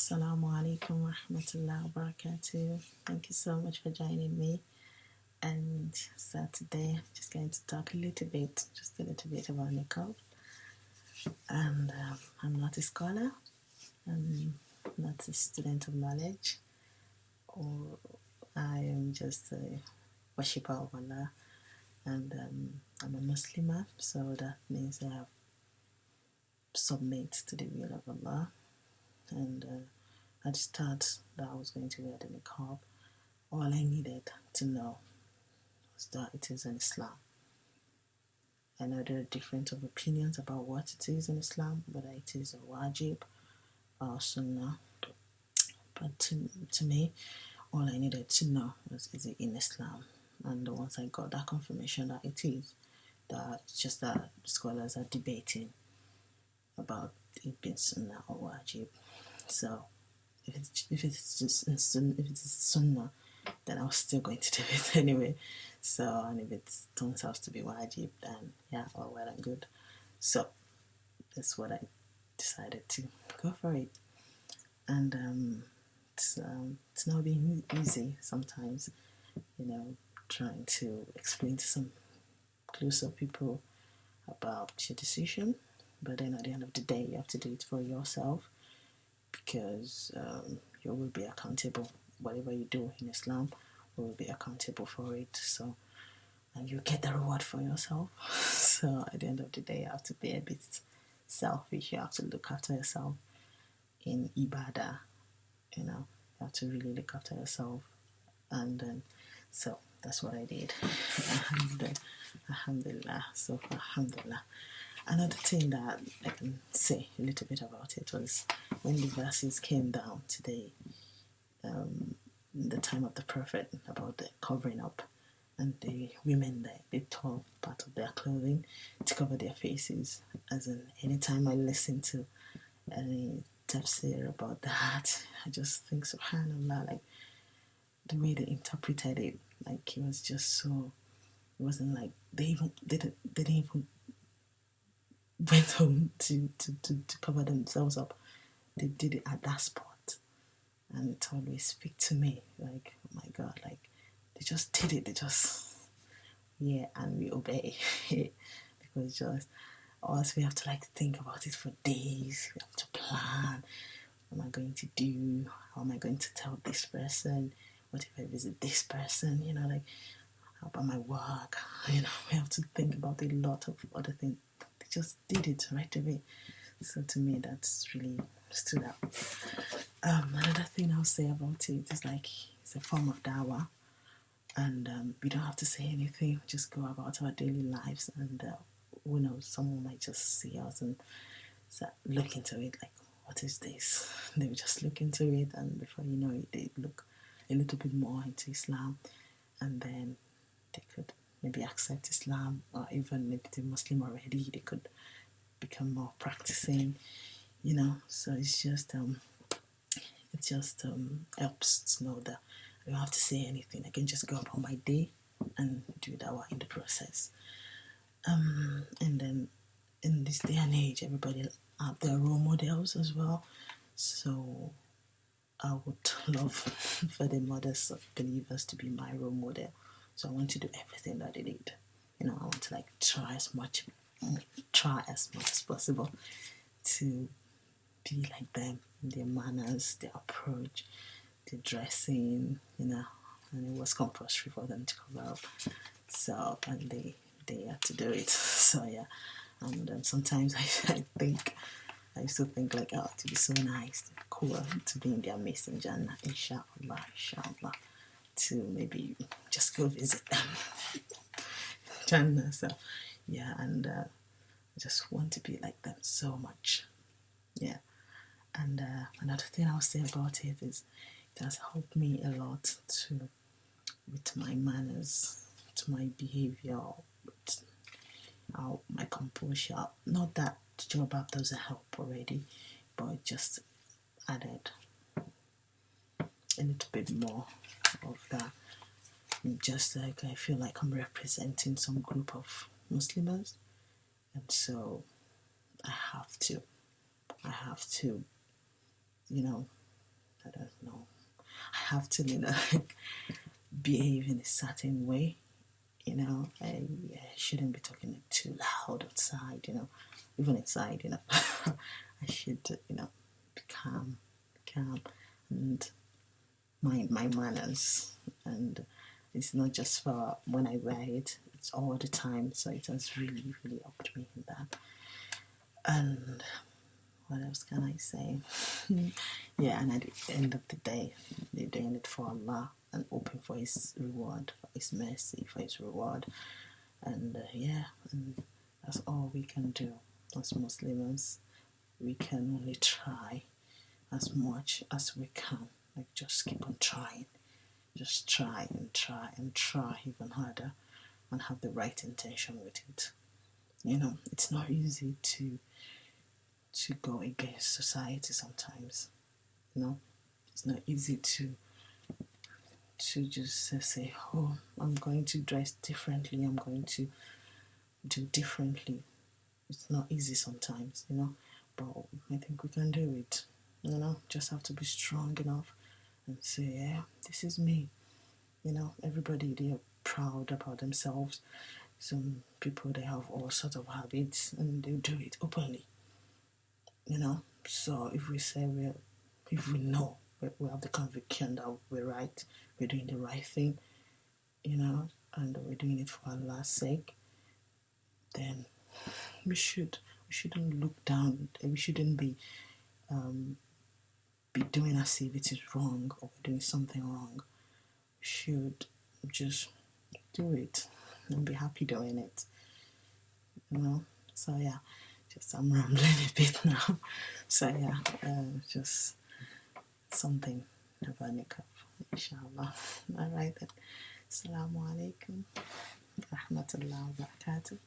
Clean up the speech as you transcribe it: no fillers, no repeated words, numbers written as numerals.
Assalamu alaikum wa rahmatullahi wa barakatuh. Thank you so much for joining me. And so today I'm just going to talk a little bit about Niqab. And I'm not a scholar, I'm not a student of knowledge, or I am just a worshipper of Allah. And I'm a Muslimah, so that means I have submit to the will of Allah. And at the start that I was going to wear the niqab, all I needed to know was that it is in Islam. I know there are different opinions about what it is in Islam, whether it is a wajib or sunnah. But to me, all I needed to know was, is it in Islam? And once I got that confirmation that it is, that it's just that scholars are debating about it being sunnah or wajib. So if it's sunnah, then I was still going to do it anyway. So, and if it turns out to be wajib, then yeah, well and good. So that's what I decided to go for it. And it's not being easy sometimes, trying to explain to some closer people about your decision. But then at the end of the day, you have to do it for yourself, because you will be accountable. Whatever you do in Islam, you will be accountable for it. So, and you get the reward for yourself. So at the end of the day, you have to be a bit selfish. You have to look after yourself in ibadah. You have to really look after yourself. And then, so that's what I did. Alhamdulillah. So alhamdulillah. Another thing that I can say a little bit about it was when the verses came down today, the time of the Prophet, about the covering up, and the women, they tore part of their clothing to cover their faces. As in, anytime I listen to any tafsir about that, I just think, subhanallah, like the way they interpreted it, like it was just so, it wasn't like they didn't even went home to cover themselves up. They did it at that spot, and it always speak to me like, oh my God, like they just did it. They just, yeah, and we obey because just us, we have to like think about it for days. We have to plan. What am I going to do? How am I going to tell this person? What if I visit this person? Like, how about my work? We have to think about a lot of other things. They just did it right away. So to me, that's really stood out. Another thing I'll say about it is like, it's a form of dawah, and we don't have to say anything. We just go about our daily lives, and who knows, someone might just see us and look into it like, what is this? They would just look into it, and before you know it, they look a little bit more into Islam, and then they could maybe accept Islam, or even if they're Muslim already, they could become more practicing, So it's just helps to know that I don't have to say anything. I can just go about my day and do dawah in the process. And then in this day and age, everybody have their role models as well. So I would love for the mothers of believers to be my role model. So I want to do everything that they did. I want to like try as much as possible to be like them, their manners, their approach, their dressing, and it was compulsory for them to cover up. So, and they had to do it. So yeah, and sometimes I used to think like, oh, to be so nice, cool, to be in their midst in Jannah, inshallah, to maybe just go visit them. Jannah. So yeah, and I just want to be like them so much. Yeah. And another thing I'll say about it is it has helped me a lot with my manners, to my behavior, with my composure. Not that the jilbab doesn't help already, but it just added a little bit more of that. Just like I feel like I'm representing some group of Muslims, and so I have to know, I have to, like, behave in a certain way. I shouldn't be talking like too loud outside. Even inside. I should, be calm, and mind my manners. And it's not just for when I wear it; it's all the time. So it has really, really helped me in that. And what else can I say? Yeah, and at the end of the day, you're doing it for Allah and hoping for His reward, for His mercy, for His reward. And and that's all we can do as Muslims. We can only try as much as we can. Like, just keep on trying. Just try and try and try even harder and have the right intention with it. It's not easy to go against society sometimes. It's not easy to just say, oh, I'm going to dress differently, I'm going to do differently. It's not easy sometimes, but I think we can do it. Just have to be strong enough and say, yeah, this is me. Everybody, they are proud about themselves. Some people, they have all sorts of habits and they do it openly. So if we say if we know, we have the conviction that we're right, we're doing the right thing, and we're doing it for Allah's sake, then we shouldn't look down. We shouldn't be doing as if it is wrong or we're doing something wrong. We should just do it and be happy doing it. So yeah, I'm rambling a bit now. So yeah, just something about Niqab, inshallah. Alright then. Assalamu alaikum. Rahmatullah wa barakatuh.